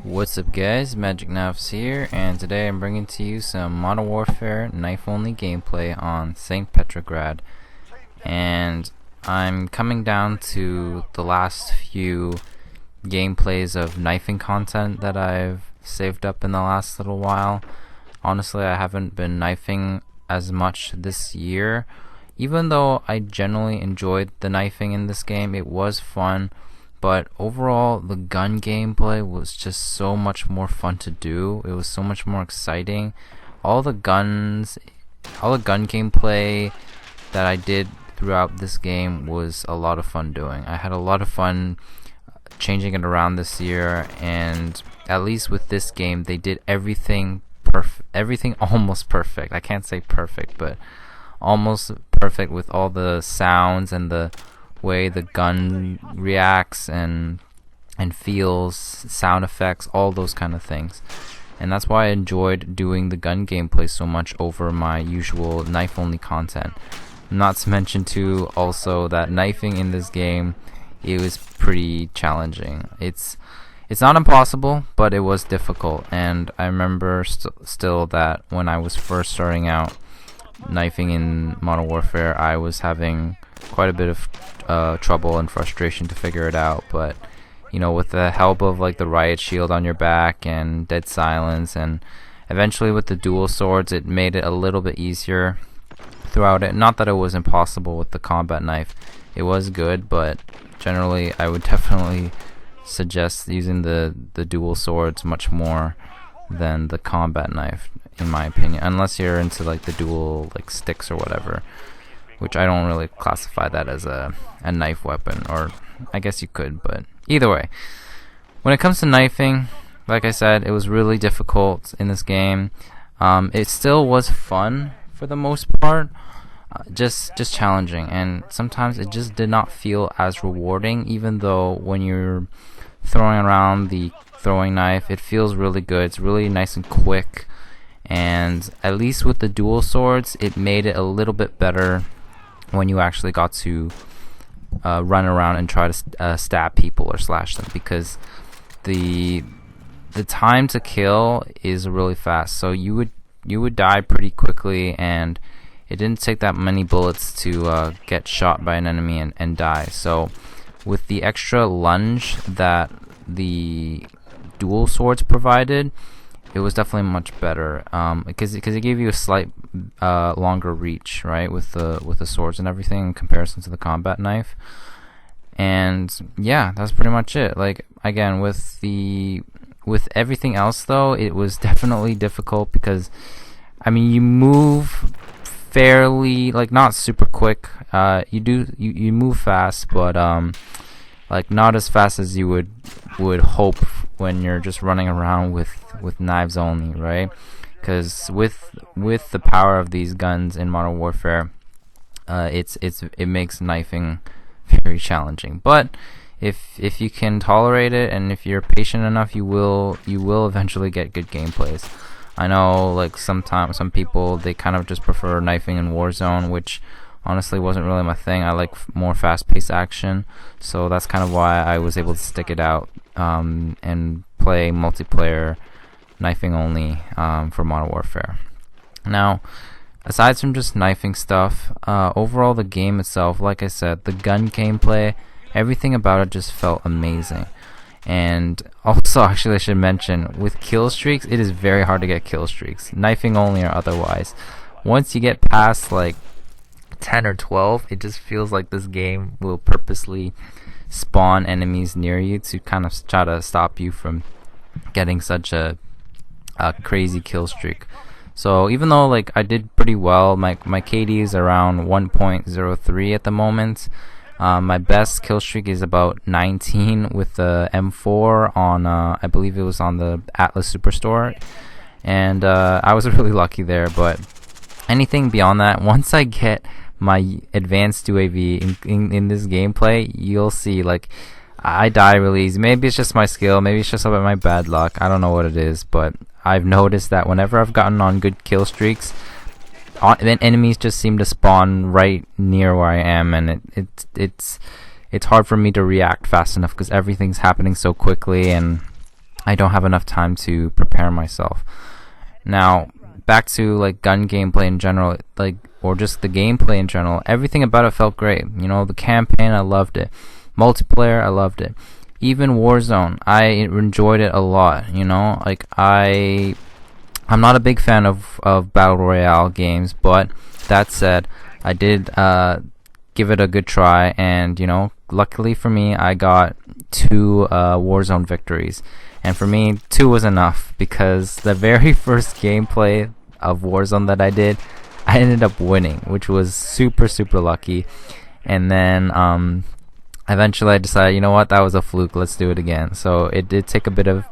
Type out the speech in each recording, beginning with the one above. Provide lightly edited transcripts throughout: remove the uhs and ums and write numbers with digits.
What's up guys, Magic Knives here, and today I'm bringing to you some Modern Warfare knife-only gameplay on St. Petrograd. And I'm coming down to the last few gameplays of knifing content that I've saved up in the last little while. Honestly, I haven't been knifing as much this year. Even though I generally enjoyed the knifing in this game, it was fun. But overall, the gun gameplay was just so much more fun to do. It was so much more exciting. All the gun gameplay that I did throughout this game was a lot of fun doing. I had a lot of fun changing it around this year, and at least with this game, they did everything almost perfect. I can't say perfect, but almost perfect with all the sounds and the way the gun reacts and feels, sound effects, all those kind of things. And that's why I enjoyed doing the gun gameplay so much over my usual knife only content. Not to mention too also that knifing in this game, it was pretty challenging. It's not impossible, but it was difficult. And I remember still that when I was first starting out knifing in Modern Warfare, I was having quite a bit of trouble and frustration to figure it out, but you know, with the help of like the riot shield on your back and dead silence, and eventually with the dual swords, it made it a little bit easier throughout it. Not that it was impossible with the combat knife, it was good, but generally I would definitely suggest using the dual swords much more than the combat knife, in my opinion, unless you're into like the dual like sticks or whatever, which I don't really classify that as a knife weapon, or I guess you could, but either way. When it comes to knifing, like I said, it was really difficult in this game. It still was fun for the most part, just challenging, and sometimes it just did not feel as rewarding, even though when you're throwing around the throwing knife, it feels really good. It's really nice and quick, and at least with the dual swords, it made it a little bit better when you actually got to run around and try to stab people or slash them, because the time to kill is really fast. So you would die pretty quickly, and it didn't take that many bullets to get shot by an enemy and die. So with the extra lunge that the dual swords provided, it was definitely much better, because it gave you a slight longer reach, right, with the swords and everything in comparison to the combat knife. And yeah, that's pretty much it. Like, again, with everything else though, it was definitely difficult, because I mean, you move fairly, like, not super quick. You move fast, but like not as fast as you would hope when you're just running around with knives only, right? Because with the power of these guns in Modern Warfare, it makes knifing very challenging. But if you can tolerate it, and if you're patient enough, you will eventually get good gameplays. I know, like, sometimes some people, they kind of just prefer knifing in Warzone, which honestly wasn't really my thing. I like more fast-paced action, so that's kind of why I was able to stick it out and play multiplayer knifing only for Modern Warfare. Now, aside from just knifing stuff, overall the game itself, like I said, the gun gameplay, everything about it just felt amazing. And also, actually, I should mention, with kill streaks, it is very hard to get kill streaks, knifing only or otherwise. Once you get past like 10 or 12, it just feels like this game will purposely spawn enemies near you to kind of try to stop you from getting such a crazy kill streak. So even though, like, I did pretty well, my KD is around 1.03 at the moment. My best kill streak is about 19 with the M4 on, I believe it was on the Atlas Superstore, and I was really lucky there. But anything beyond that, once I get my advanced UAV in this gameplay, you'll see, like, I die really easy. Maybe it's just my skill, maybe it's just about my bad luck, I don't know what it is, but I've noticed that whenever I've gotten on good kill streaks, then enemies just seem to spawn right near where I am, and it's hard for me to react fast enough because everything's happening so quickly, and I don't have enough time to prepare myself. Now, back to like gun gameplay in general, like, or just the gameplay in general, everything about it felt great. You know, the campaign, I loved it. Multiplayer, I loved it. Even Warzone, I enjoyed it a lot. You know, like I'm not a big fan of battle royale games, but that said, I did give it a good try, and you know, luckily for me, I got 2 Warzone victories. And for me, 2 was enough, because the very first gameplay of Warzone that I did, I ended up winning, which was super lucky. And then eventually I decided, you know what, that was a fluke, let's do it again. So it did take a bit of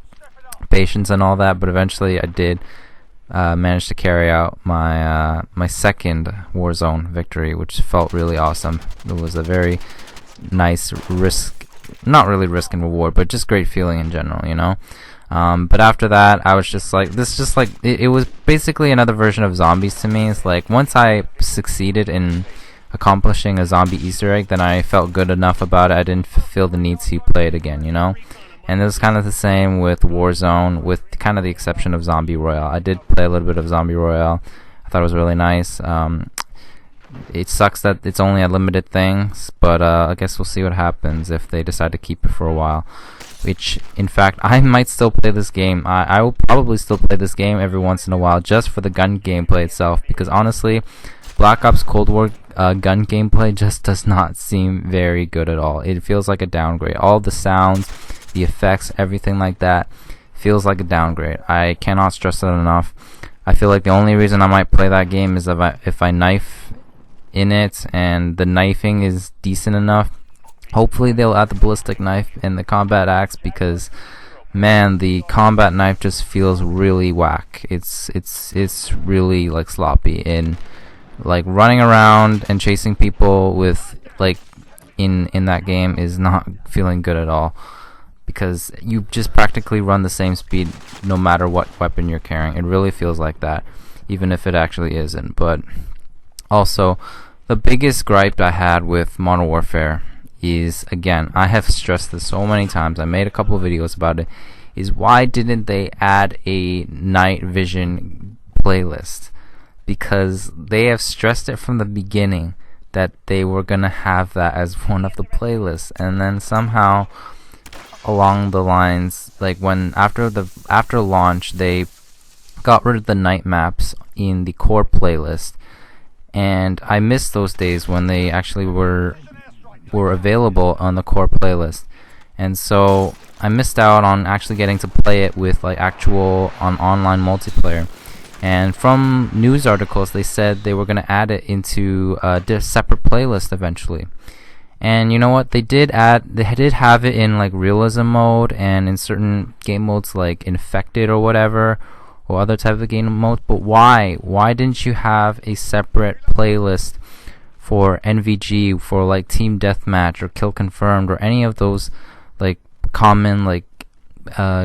patience and all that, but eventually I did manage to carry out my my second Warzone victory, which felt really awesome. It was a very nice risk, not really risk and reward, but just great feeling in general, you know. But after that, I was just like, it was basically another version of zombies to me. It's like, once I succeeded in accomplishing a zombie Easter egg, then I felt good enough about it. I didn't feel the need to play it again, you know. And it was kind of the same with Warzone, with kind of the exception of Zombie Royale. I did play a little bit of Zombie Royale. I thought it was really nice. It sucks that it's only a limited things, but I guess we'll see what happens if they decide to keep it for a while. Which, in fact, I might still play this game. I will probably still play this game every once in a while, just for the gun gameplay itself, because honestly, Black Ops Cold War gun gameplay just does not seem very good at all. It feels like a downgrade. All the sounds, the effects, everything like that feels like a downgrade. I cannot stress that enough. I feel like the only reason I might play that game is if I knife in it and the knifing is decent enough. Hopefully they'll add the ballistic knife and the combat axe, because man, the combat knife just feels really whack. It's really like sloppy, and like running around and chasing people with like in that game is not feeling good at all, because you just practically run the same speed no matter what weapon you're carrying. It really feels like that, even if it actually isn't. But also, the biggest gripe I had with Modern Warfare is, again, I have stressed this so many times, I made a couple of videos about it, is why didn't they add a night vision playlist? Because they have stressed it from the beginning that they were gonna have that as one of the playlists, and then somehow along the lines, like when after launch, they got rid of the night maps in the core playlist, and I missed those days when they actually were available on the core playlist. And so I missed out on actually getting to play it with like actual online multiplayer. And from news articles, they said they were going to add it into a separate playlist eventually. And you know what? They did have it in like realism mode and in certain game modes like Infected or whatever, or other type of game modes. But why? Why didn't you have a separate playlist for NVG, for like Team Deathmatch or Kill Confirmed, or any of those like common like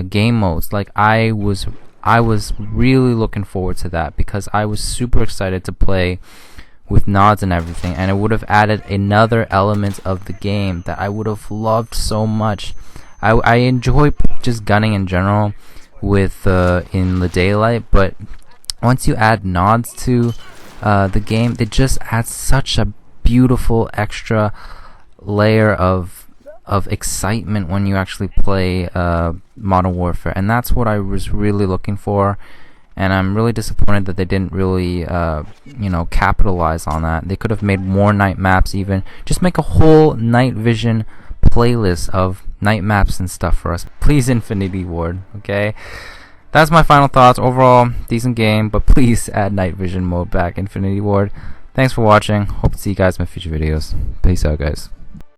game modes? Like I was really looking forward to that, because I was super excited to play with nods and everything, and it would have added another element of the game that I would have loved so much. I enjoy just gunning in general with in the daylight, but once you add nods to the game, it just adds such a beautiful extra layer of excitement when you actually play Modern Warfare, and that's what I was really looking for. And I'm really disappointed that they didn't really capitalize on that. They could have made more night maps, even just make a whole night vision playlist of night maps and stuff for us, please. Infinity Ward. Okay, that's my final thoughts. Overall, decent game, but please add night vision mode back, Infinity Ward. Thanks for watching. Hope to see you guys in my future videos. Peace out, guys.